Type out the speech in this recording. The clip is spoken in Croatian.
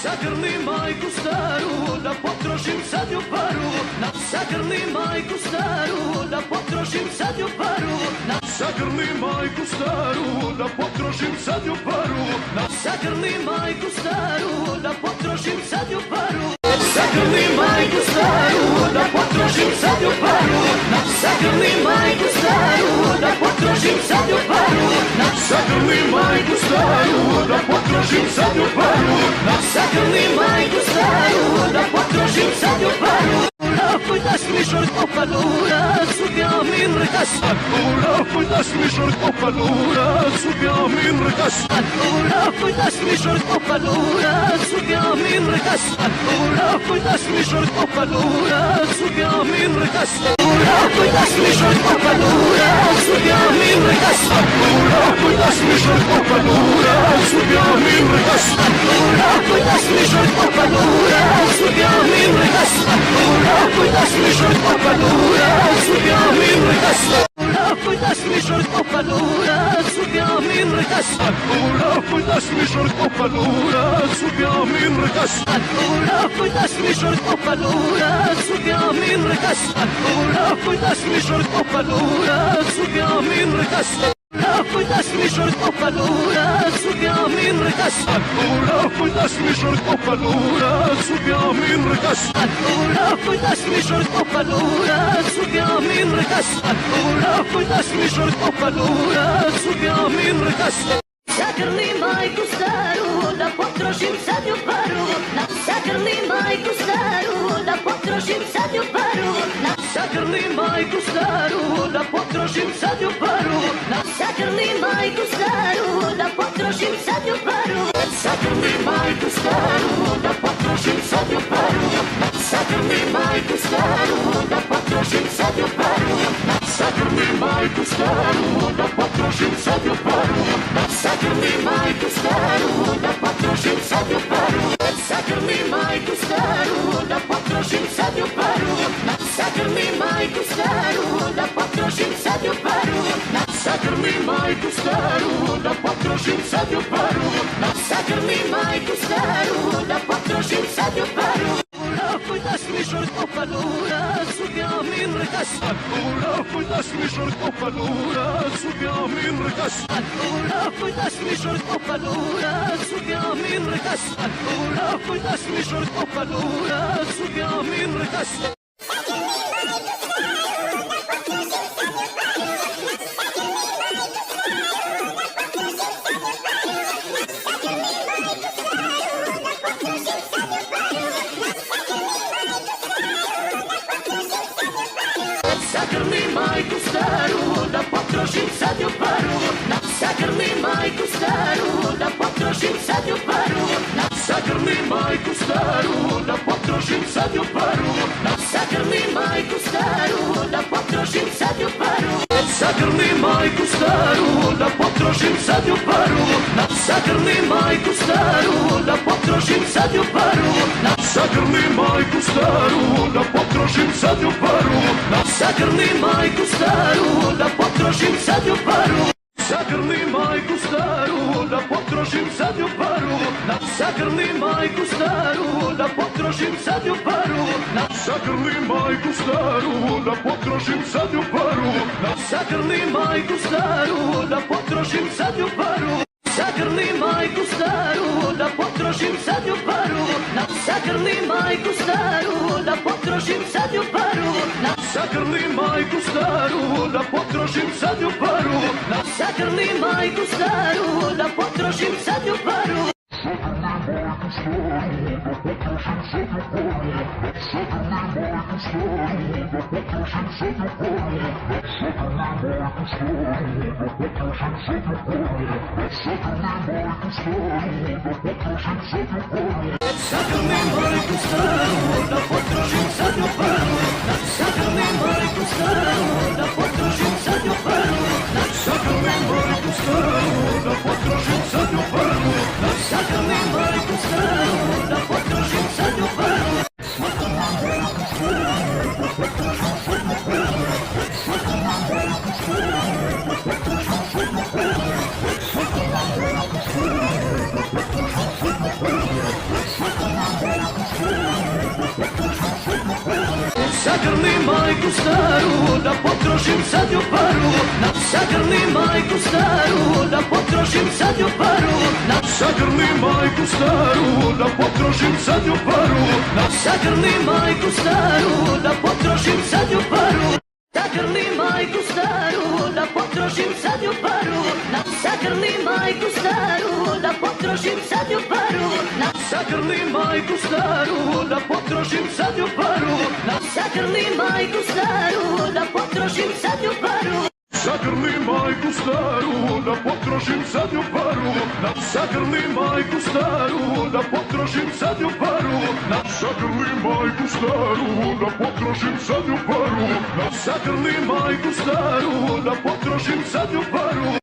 Sagrli majku staru, da potrošim sad ju paru. Sagrli majku staru, da potrošim sad ju paru. Sagrli majku staru, da potrošim sad ju paru. Sagrli majku staru, da potrošim sad ju paru. Sagrli majku staru, da potrošim sad ju paru. Sagrli majku staru, da potrošim sad ju paru. Sagrli majku staru, da potrošim sad ju paru. Sagrli majku staru, da potrošim sad ju paru. Poi da smișor copadura, subia min recas. Poi da smișor copadura, subia min recas. Poi da smișor copadura, subia min recas. Poi da smișor copadura, subia min recas. Poi da smișor copadura, subia min recas. Poi da smișor copadura, subia min recas. Poi da smișor copadura, subia min recas. Poi da smișor copadura, subia min recas. Poi da smișor copadura, subia min recas. Poi da smișor copadura, subia min recas. Poi da smișor copadura, subia min recas. Poi da smișor copadura, subia min recas. Poi da smișor copadura, subia min recas. Poi da smișor copadura, subia min recas. Poi da smișor copadura, subia min recas. Poi da smișor copadura, subia min recas. Sagrli majku staru, da potrošim sad ju paru. Sagrli majku staru, da potrošim sad ju paru. Sagrli majku staru, da potrošim sad ju paru. Sagrli majku staru, da potrošim sad ju paru. Sagrli majku staru, da potrošim sad ju paru. Sagrli majku staru, da potrošim sad ju paru. Sagrli majku staru, da potrošim sad ju paru. Sagrli majku staru, da potrošim sad ju paru. Sagrli majku staru, da potrošim sad ju paru. Sagrli majku staru, da potrošim sad ju paru. Sagrli majku staru, da potrošim sad ju paru. Sagrli majku staru, da potrošim sad ju paru. Poi da smișor copadura, subia min recas. Poi da smișor copadura, subia min recas. Poi da smișor copadura, subia min recas. Poi da smișor copadura, subia min recas. Sagrli majku staru, da potrošim sad ju paru. Sagrli majku staru, da potrošim sad ju paru. Sagrli majku staru, da potrošim sad ju paru. Sagrli majku staru, da potrošim sad ju paru. Sagrli majku staru, da potrošim sad ju paru. Sagrli majku staru, da potrošim sad ju paru. Sagrli majku staru, da potrošim sad ju paru. Sagrli majku staru, da potrošim sad ju paru. Sagrli majku staru, da potrošim sad ju paru. Sagrli majku staru, da potrošim sad ju paru. Sagrli majku staru, da potrošim sad ju paru. Sagrli majku staru, da potrošim sad ju paru. Sagrli majku staru, da potrošim sad ju paru. Sagrli majku staru, da potrošim sad ju paru. Sagrli majku staru, da potrošim sad ju paru. Sagrli majku staru, da potrošim sad ju paru. Sagrli majku staru, da potrošim sad ju paru. Sagrli majku staru, da potrošim sad ju paru. Sagrli majku staru, da potrošim sad ju paru. Sagrli majku staru, da potrošim sad ju paru. Sagrli Zagrli majku staru, da potrošim zadnju paru. Zagrli majku staru, da potrošim zadnju paru. Zagrli majku staru, da potrošim zadnju paru. Zagrli majku staru, da potrošim zadnju paru. Zagrli majku staru, da potrošim zadnju paru. Zagrli majku staru, da potrošim zadnju paru. Zagrli majku staru, da potrošim zadnju paru. Zagrli majku staru, da potrošim zadnju paru. Zagrli majku staru, da potrošim zadnju paru. Zagrli majku staru, da potrošim zadnju paru. Zagrli majku staru, da potrošim zadnju paru. Zagrli majku staru, da potrošim zadnju paru.